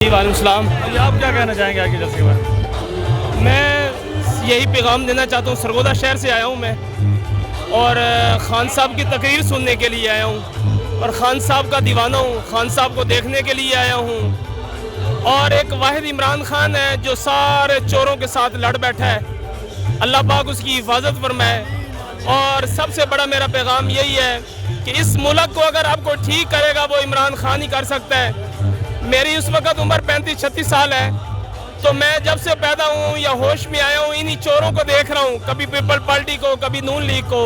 وعلیکم السلام۔ آپ کیا کہنا چاہیں گے آگے جلسے کے بارے میں یہی پیغام دینا چاہتا ہوں، سرگودا شہر سے آیا ہوں میں، اور خان صاحب کی تقریر سننے کے لیے آیا ہوں، اور خان صاحب کا دیوانہ ہوں، خان صاحب کو دیکھنے کے لیے آیا ہوں۔ اور ایک واحد عمران خان ہے جو سارے چوروں کے ساتھ لڑ بیٹھا ہے، اللہ پاک اس کی حفاظت فرمائے۔ اور سب سے بڑا میرا پیغام یہی ہے کہ اس ملک کو اگر آپ کو ٹھیک کرے گا وہ عمران خان ہی کر سکتا ہے۔ میری اس وقت عمر 35-36 سال ہے، تو میں جب سے پیدا ہوں یا ہوش میں آیا ہوں انہی چوروں کو دیکھ رہا ہوں، کبھی پیپل پارٹی کو، کبھی نون لیگ کو۔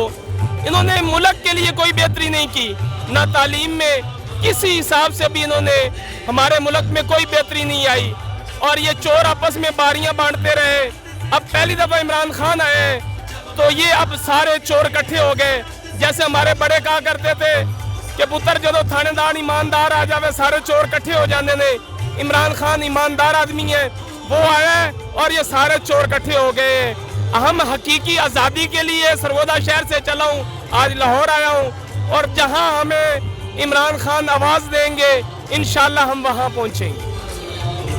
انہوں نے ملک کے لیے کوئی بہتری نہیں کی، نہ تعلیم میں، کسی حساب سے بھی انہوں نے ہمارے ملک میں کوئی بہتری نہیں آئی، اور یہ چور آپس میں باریاں بانٹتے رہے۔ اب پہلی دفعہ عمران خان آئے تو یہ اب سارے چور اکٹھے ہو گئے، جیسے ہمارے بڑے کہا کرتے تھے کہ پتر جدو تھانے دار ایماندار آ جاوے سارے چور کٹھے ہو جاندے نے۔ عمران خان ایماندار آدمی ہے، وہ آیا ہے اور یہ سارے چور کٹھے ہو گئے ہیں۔ ہم حقیقی آزادی کے لیے سرگودا شہر سے چلا ہوں، آج لاہور آیا ہوں، اور جہاں ہمیں عمران خان آواز دیں گے انشاءاللہ ہم وہاں پہنچیں گے۔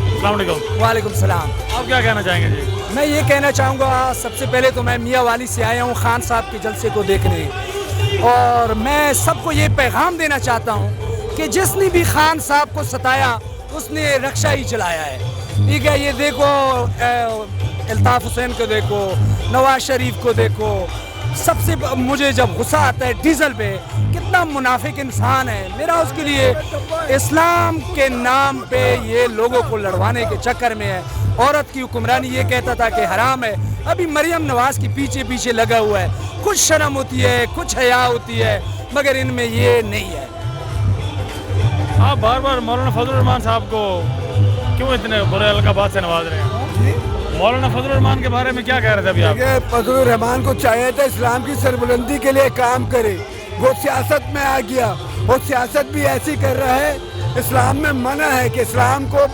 السلام علیکم۔ وعلیکم السلام۔ آپ کیا کہنا چاہیں گے جی؟ میں یہ کہنا چاہوں گا، سب سے پہلے تو میں میاں والی سے آیا ہوں خان صاحب کے جلسے کو دیکھنے، اور میں سب کو یہ پیغام دینا چاہتا ہوں کہ جس نے بھی خان صاحب کو ستایا اس نے رکشہ ہی چلایا ہے، ٹھیک ہے؟ یہ دیکھو الطاف حسین کو دیکھو، نواز شریف کو دیکھو۔ سب سے مجھے جب غصہ آتا ہے ڈیزل پہ، کتنا منافق انسان ہے۔ میرا اس کے لیے اسلام کے نام پہ یہ لوگوں کو لڑوانے کے چکر میں ہے۔ عورت کی حکمرانی یہ کہتا تھا کہ حرام ہے، ابھی مریم نواز کی پیچھے پیچھے لگا ہوا ہے۔ کچھ شرم ہوتی ہے، کچھ حیا ہوتی ہے، مگر ان میں یہ نہیں ہے۔ آپ بار بار مولانا فضل الرحمان صاحب کو کیوں اتنے برے القابات سے نواز رہے ہیں؟ مولانا فضل الرحمان کے بارے میں کیا کہہ رہے تھے ابھی آپ؟ فضل الرحمان کو چاہیے تھا اسلام کی سربلندی کے لیے کام کرے، وہ سیاست میں آ گیا، وہ سیاست بھی ایسی کر رہا ہے۔ اسلام میں منع ہے کہ اسلام کو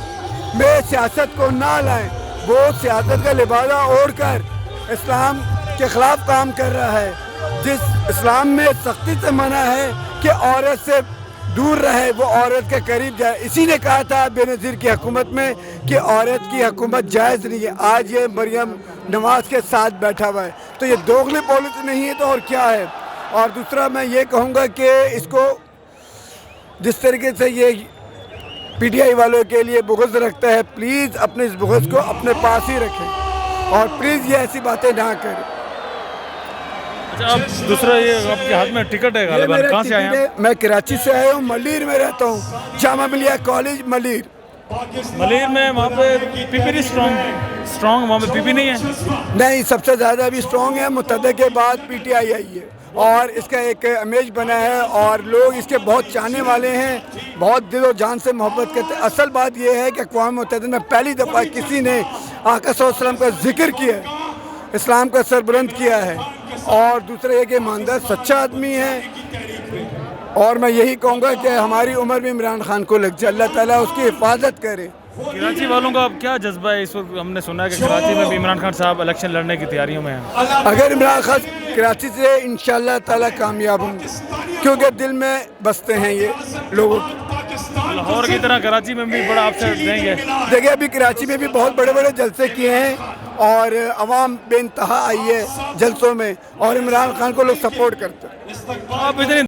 میں سیاست کو نہ لائیں، وہ سیاست کا لبادہ اوڑھ کر اسلام کے خلاف کام کر رہا ہے۔ جس اسلام میں سختی سے منع ہے کہ عورت سے دور رہے، وہ عورت کے قریب جائے۔ اسی نے کہا تھا بے نظیر کی حکومت میں کہ عورت کی حکومت جائز نہیں ہے، آج یہ مریم نواز کے ساتھ بیٹھا ہوا ہے، تو یہ دوغلی پالیسی نہیں ہے تو اور کیا ہے؟ اور دوسرا میں یہ کہوں گا کہ اس کو جس طریقے سے یہ پی ٹی آئی والوں کے لیے بغض رکھتا ہے، پلیز اپنے اس بغض کو اپنے پاس ہی رکھیں، اور پلیز یہ ایسی باتیں نہ کریں۔ اچھا، دوسرا یہ آپ کے ہاتھ میں ٹکٹ ہے غالباً، کہاں سے آئے ہیں؟ میں کراچی سے آیا ہوں، ملیر میں رہتا ہوں، جامعہ ملیہ کالج ملیر۔ ملیر میں وہاں پہ پی پی نہیں اسٹرانگ، وہاں پہ پی پی نہیں ہے؟ نہیں، سب سے زیادہ ابھی اسٹرانگ ہے، متحدہ کے بعد پی ٹی آئی آئی ہے، اور اس کا ایک امیج بنا ہے، اور لوگ اس کے بہت چاہنے والے ہیں، بہت دل و جان سے محبت کرتے ہیں۔ اصل بات یہ ہے کہ اقوام متحدہ میں پہلی دفعہ کسی نے آقا صلی اللہ علیہ وسلم کا ذکر کیا ہے، اسلام کا سربلند کیا ہے، اور دوسرا یہ کہ ایماندار سچا آدمی ہے۔ اور میں یہی کہوں گا کہ ہماری عمر بھی عمران خان کو لگ جائے، اللہ تعالیٰ اس کی حفاظت کرے۔ کراچی والوں کا اب کیا جذبہ ہے اس وقت؟ ہم نے سنا ہے کہ کراچی میں بھی عمران خان صاحب الیکشن لڑنے کی تیاریوں میں ہیں۔ اگر عمران خان کراچی سے انشاءاللہ تعالیٰ کامیاب ہوں گے، کیونکہ دل میں بستے ہیں یہ لوگوں کی۔ لاہور کی طرح کراچی میں بھی بڑا اپسیٹ دیں گے؟ دیکھیں، ابھی کراچی میں بھی بہت بڑے بڑے جلسے کیے ہیں، اور عوام بے انتہا آئی ہے جلسوں میں، اور عمران خان کو لوگ سپورٹ کرتے ہیں۔ آپ اتنی